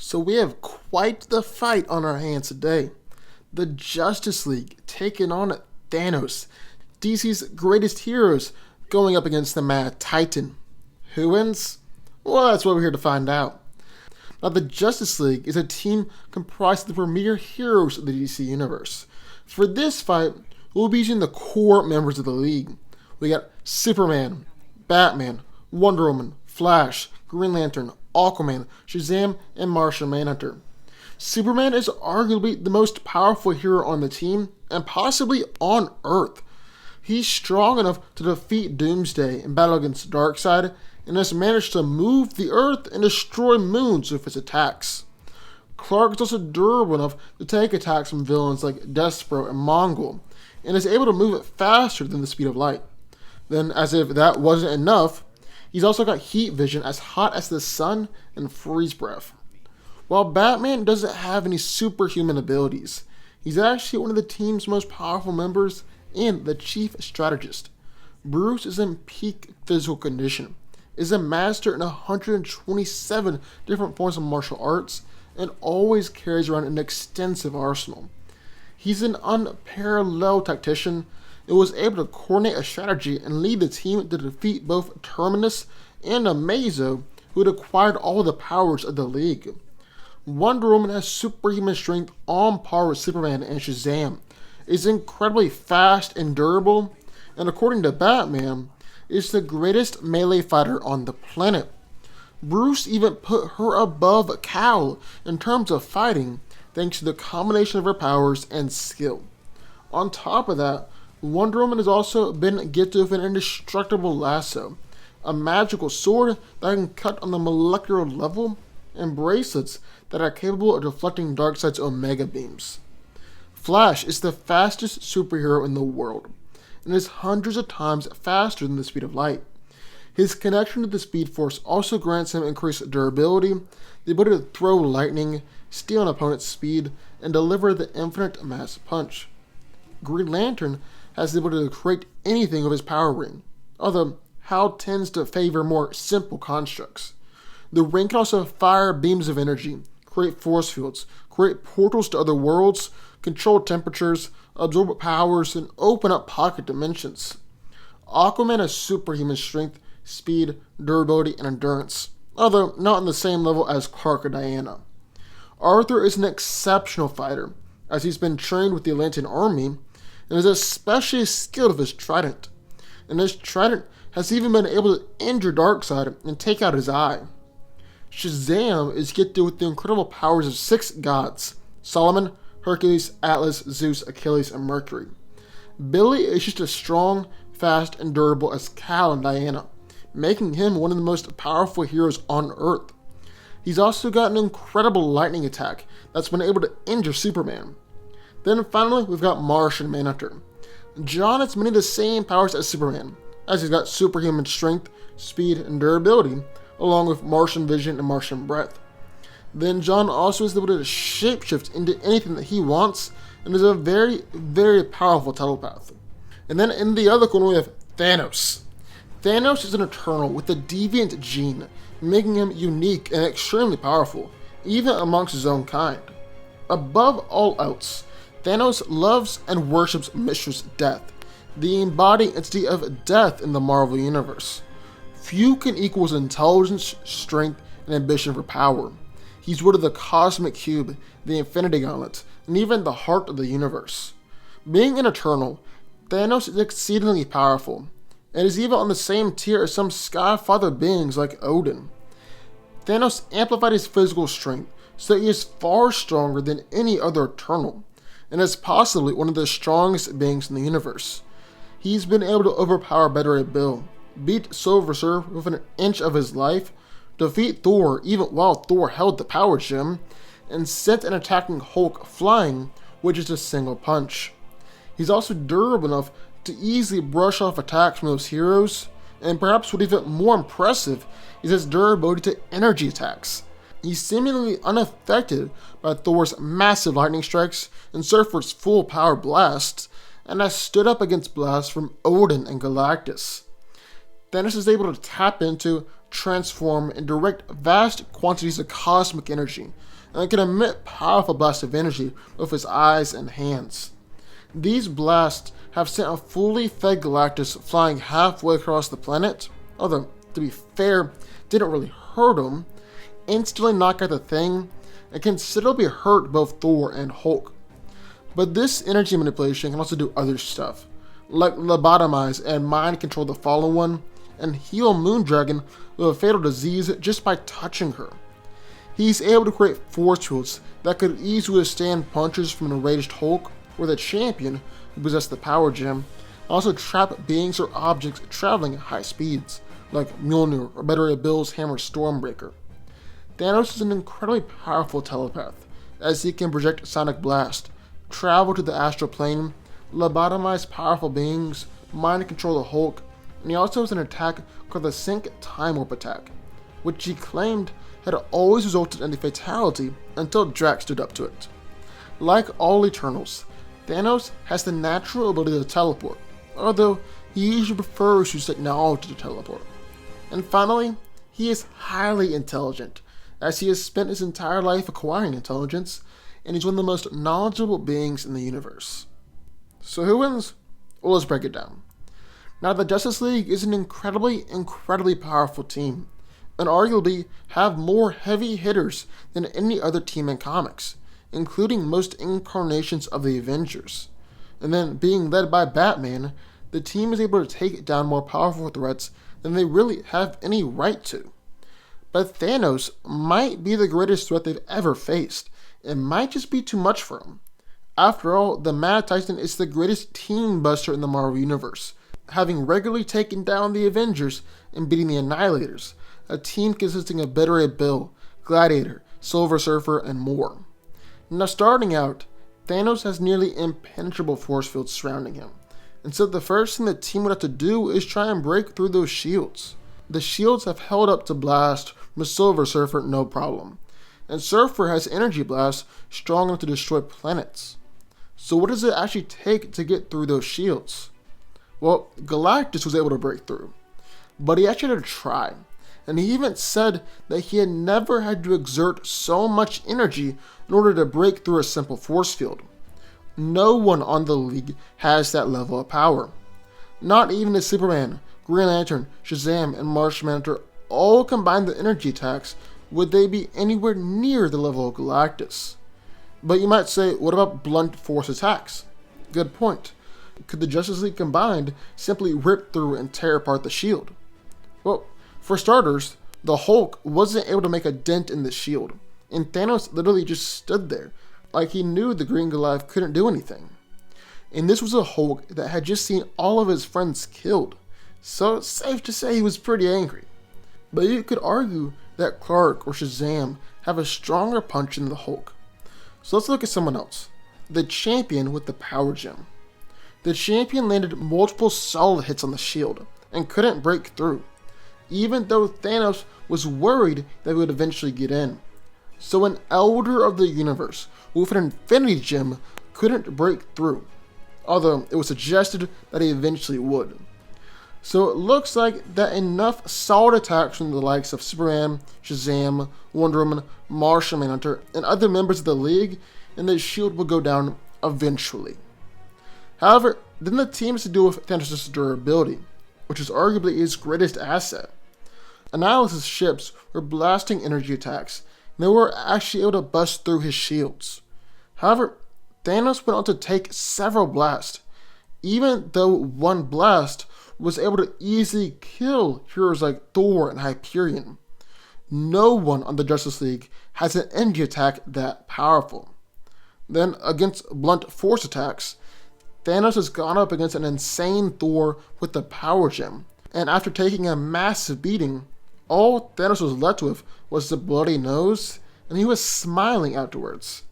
So we have quite the fight on our hands today. The Justice League taking on Thanos, DC's greatest heroes going up against the Mad Titan. Who wins? Well, that's what we're here to find out. Now, the Justice League is a team comprised of the premier heroes of the DC Universe. For this fight, we'll be using the core members of the league. We got Superman, Batman, Wonder Woman, Flash, Green Lantern, Aquaman, Shazam, and Martian Manhunter. Superman is arguably the most powerful hero on the team, and possibly on Earth. He's strong enough to defeat Doomsday in battle against Darkseid, and has managed to move the Earth and destroy moons with his attacks. Clark is also durable enough to take attacks from villains like Despero and Mongol, and is able to move faster than the speed of light. Then, as if that wasn't enough, he's also got heat vision as hot as the sun and freeze breath. While Batman doesn't have any superhuman abilities, he's actually one of the team's most powerful members and the chief strategist. Bruce is in peak physical condition, is a master in 127 different forms of martial arts, and always carries around an extensive arsenal. He's an unparalleled tactician and was able to coordinate a strategy and lead the team to defeat both Terminus and Amazo, who had acquired all the powers of the League. Wonder Woman has superhuman strength on par with Superman and Shazam, is incredibly fast and durable, and according to Batman, is the greatest melee fighter on the planet. Bruce even put her above Cal in terms of fighting, thanks to the combination of her powers and skill. On top of that, Wonder Woman has also been gifted with an indestructible lasso, a magical sword that can cut on the molecular level, and bracelets that are capable of deflecting Darkseid's Omega beams. Flash is the fastest superhero in the world, and is hundreds of times faster than the speed of light. His connection to the Speed Force also grants him increased durability, the ability to throw lightning, steal an opponent's speed, and deliver the infinite mass punch. Green Lantern has the ability to create anything with his power ring, although Hal tends to favor more simple constructs. The ring can also fire beams of energy, create force fields, create portals to other worlds, control temperatures, absorb powers, and open up pocket dimensions. Aquaman has superhuman strength, speed, durability, and endurance, although not on the same level as Clark or Diana. Arthur is an exceptional fighter, as he's been trained with the Atlantean army, and is especially skilled with his trident. And his trident has even been able to injure Darkseid and take out his eye. Shazam is gifted with the incredible powers of 6 gods: Solomon, Hercules, Atlas, Zeus, Achilles, and Mercury. Billy is just as strong, fast, and durable as Cal and Diana, making him one of the most powerful heroes on Earth. He's also got an incredible lightning attack that's been able to injure Superman. Then finally, we've got Martian Manhunter. John has many of the same powers as Superman, as he's got superhuman strength, speed, and durability, along with Martian vision and Martian breath. Then John also has the ability to shapeshift into anything that he wants, and is a very, very powerful telepath. And then in the other corner we have Thanos. Thanos is an Eternal with a deviant gene, making him unique and extremely powerful, even amongst his own kind. Above all else, Thanos loves and worships Mistress Death, the embodied entity of death in the Marvel Universe. Few can equal his intelligence, strength, and ambition for power. He's wielded the Cosmic Cube, the Infinity Gauntlet, and even the heart of the universe. Being an Eternal, Thanos is exceedingly powerful, and is even on the same tier as some Skyfather beings like Odin. Thanos amplified his physical strength, so that he is far stronger than any other Eternal, and is possibly one of the strongest beings in the universe. He's been able to overpower Better Bill, beat Silver Surfer within an inch of his life, defeat Thor even while Thor held the power gem, and sent an attacking Hulk flying, which is a single punch. He's also durable enough to easily brush off attacks from those heroes, and perhaps what's even more impressive is his durability to energy attacks. He's seemingly unaffected by Thor's massive lightning strikes and Surfer's full power blasts, and has stood up against blasts from Odin and Galactus. Thanos is able to tap into, transform, and direct vast quantities of cosmic energy, and can emit powerful blasts of energy with his eyes and hands. These blasts have sent a fully fed Galactus flying halfway across the planet, although, to be fair, didn't really hurt him, instantly knock out the Thing, and considerably hurt both Thor and Hulk. But this energy manipulation can also do other stuff, like lobotomize and mind control the Fallen One, and heal Moondragon with a fatal disease just by touching her. He's able to create force fields that could easily withstand punches from an enraged Hulk or the Champion who possessed the Power Gem, and also trap beings or objects traveling at high speeds, like Mjolnir or better yet Bill's hammer Stormbreaker. Thanos is an incredibly powerful telepath, as he can project Sonic Blast, travel to the astral plane, lobotomize powerful beings, mind control the Hulk, and he also has an attack called the Sync Time Warp attack, which he claimed had always resulted in a fatality until Drax stood up to it. Like all Eternals, Thanos has the natural ability to teleport, although he usually prefers to use technology to teleport. And finally, he is highly intelligent, as he has spent his entire life acquiring intelligence, and he's one of the most knowledgeable beings in the universe. So who wins? Well, let's break it down. Now, the Justice League is an incredibly powerful team, and arguably have more heavy hitters than any other team in comics, including most incarnations of the Avengers. And then, being led by Batman, the team is able to take down more powerful threats than they really have any right to. But Thanos might be the greatest threat they've ever faced. It might just be too much for him. After all, the Mad Titan is the greatest team buster in the Marvel Universe, having regularly taken down the Avengers and beating the Annihilators, a team consisting of Better Ray Bill, Gladiator, Silver Surfer, and more. Now, starting out, Thanos has nearly impenetrable force fields surrounding him, and so the first thing the team would have to do is try and break through those shields. The shields have held up to blast from Silver Surfer no problem, and Surfer has energy blasts strong enough to destroy planets. So what does it actually take to get through those shields? Well, Galactus was able to break through, but he actually had to try, and he even said that he had never had to exert so much energy in order to break through a simple force field. No one on the League has that level of power. Not even the Superman, Green Lantern, Shazam, and Martian Manhunter all combined the energy attacks would they be anywhere near the level of Galactus. But you might say, what about blunt force attacks? Good point. Could the Justice League combined simply rip through and tear apart the shield? Well, for starters, the Hulk wasn't able to make a dent in the shield, and Thanos literally just stood there, like he knew the Green Goliath couldn't do anything. And this was a Hulk that had just seen all of his friends killed, so it's safe to say he was pretty angry. But you could argue that Clark or Shazam have a stronger punch than the Hulk. So let's look at someone else, the Champion with the Power Gem. The Champion landed multiple solid hits on the shield and couldn't break through, even though Thanos was worried that he would eventually get in. So an Elder of the Universe with an Infinity Gem couldn't break through, although it was suggested that he eventually would. So it looks like that enough solid attacks from the likes of Superman, Shazam, Wonder Woman, Martian Manhunter, and other members of the League, and the shield will go down eventually. However, then the team has to deal with Thanos' durability, which is arguably his greatest asset. Annihilus' ships were blasting energy attacks, and they were actually able to bust through his shields. However, Thanos went on to take several blasts, even though one blast was able to easily kill heroes like Thor and Hyperion. No one on the Justice League has an energy attack that powerful. Then, against blunt force attacks, Thanos has gone up against an insane Thor with the Power Gem, and after taking a massive beating, all Thanos was left with was the bloody nose, and he was smiling afterwards.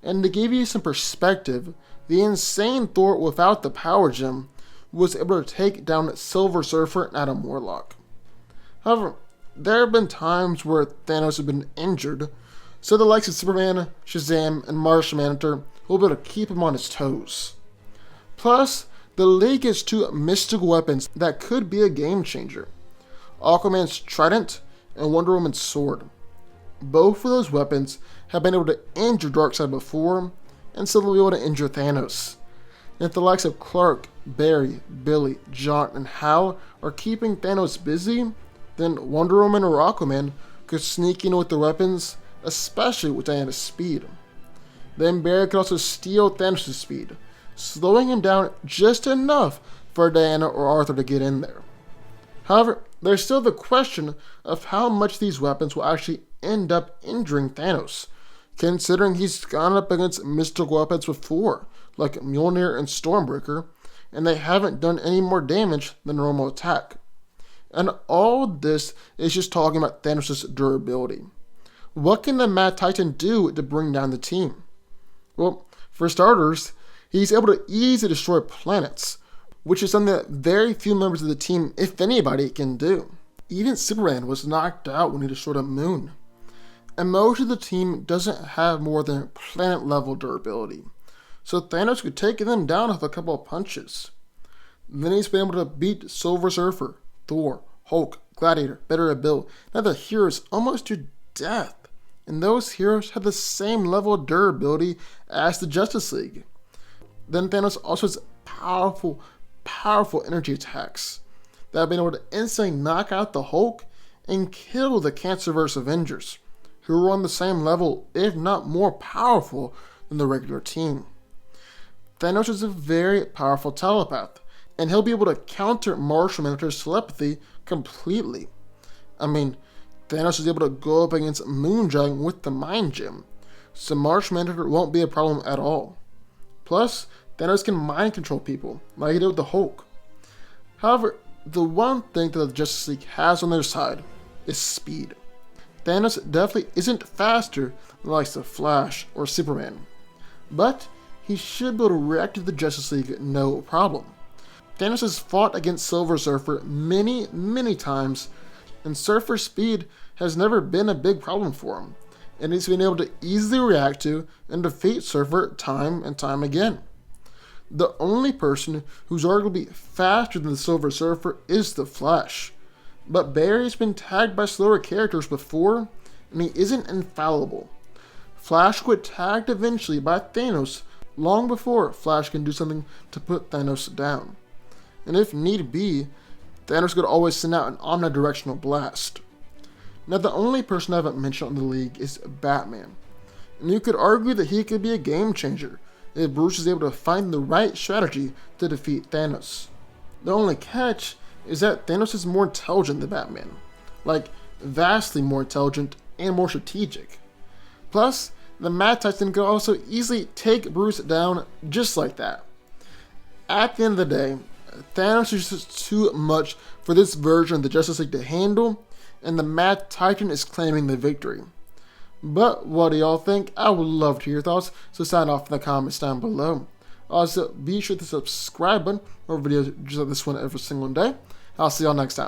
And to give you some perspective, the insane Thor without the Power Gem was able to take down Silver Surfer and Adam Warlock. However, there have been times where Thanos has been injured, so the likes of Superman, Shazam, and Martian Manhunter will be able to keep him on his toes. Plus, the League has two mystical weapons that could be a game changer: Aquaman's Trident and Wonder Woman's Sword. Both of those weapons have been able to injure Darkseid before, and so they'll be able to injure Thanos. And if the likes of Clark, Barry, Billy, John, and Hal are keeping Thanos busy, then Wonder Woman or Aquaman could sneak in with the weapons, especially with Diana's speed. Then Barry could also steal Thanos' speed, slowing him down just enough for Diana or Arthur to get in there. However, there's still the question of how much these weapons will actually end up injuring Thanos, considering he's gone up against mystical weapons before, like Mjolnir and Stormbreaker, and they haven't done any more damage than normal attack. And all this is just talking about Thanos' durability. What can the Mad Titan do to bring down the team? Well, for starters, he's able to easily destroy planets, which is something that very few members of the team, if anybody, can do. Even Superman was knocked out when he destroyed a moon. And most of the team doesn't have more than planet-level durability, so Thanos could take them down with a couple of punches. Then he's been able to beat Silver Surfer, Thor, Hulk, Gladiator, Better Bill, and other heroes almost to death. And those heroes have the same level of durability as the Justice League. Then Thanos also has powerful energy attacks that have been able to instantly knock out the Hulk and kill the Cancerverse Avengers, who are on the same level, if not more powerful, than the regular team. Thanos is a very powerful telepath, and he'll be able to counter Martian Manhunter's telepathy completely. I mean, Thanos is able to go up against Moondragon with the Mind Gem, so Martian Manhunter won't be a problem at all. Plus, Thanos can mind control people, like he did with the Hulk. However, the one thing that the Justice League has on their side is speed. Thanos definitely isn't faster than the likes of Flash or Superman, but he should be able to react to the Justice League no problem. Thanos has fought against Silver Surfer many times, and Surfer's speed has never been a big problem for him, and he's been able to easily react to and defeat Surfer time and time again. The only person who's arguably faster than the Silver Surfer is the Flash, but Barry's been tagged by slower characters before, and he isn't infallible. Flash would tagged eventually by Thanos long before Flash can do something to put Thanos down. And if need be, Thanos could always send out an omnidirectional blast. Now, the only person I haven't mentioned on the league is Batman, and you could argue that he could be a game changer if Bruce is able to find the right strategy to defeat Thanos. The only catch is that Thanos is more intelligent than Batman, like vastly more intelligent and more strategic. Plus, the Mad Titan could also easily take Bruce down just like that. At the end of the day, Thanos is just too much for this version of the Justice League to handle, and the Mad Titan is claiming the victory. But what do y'all think? I would love to hear your thoughts, so sign off in the comments down below. Also, be sure to subscribe button for videos just like this one every single day. I'll see y'all next time.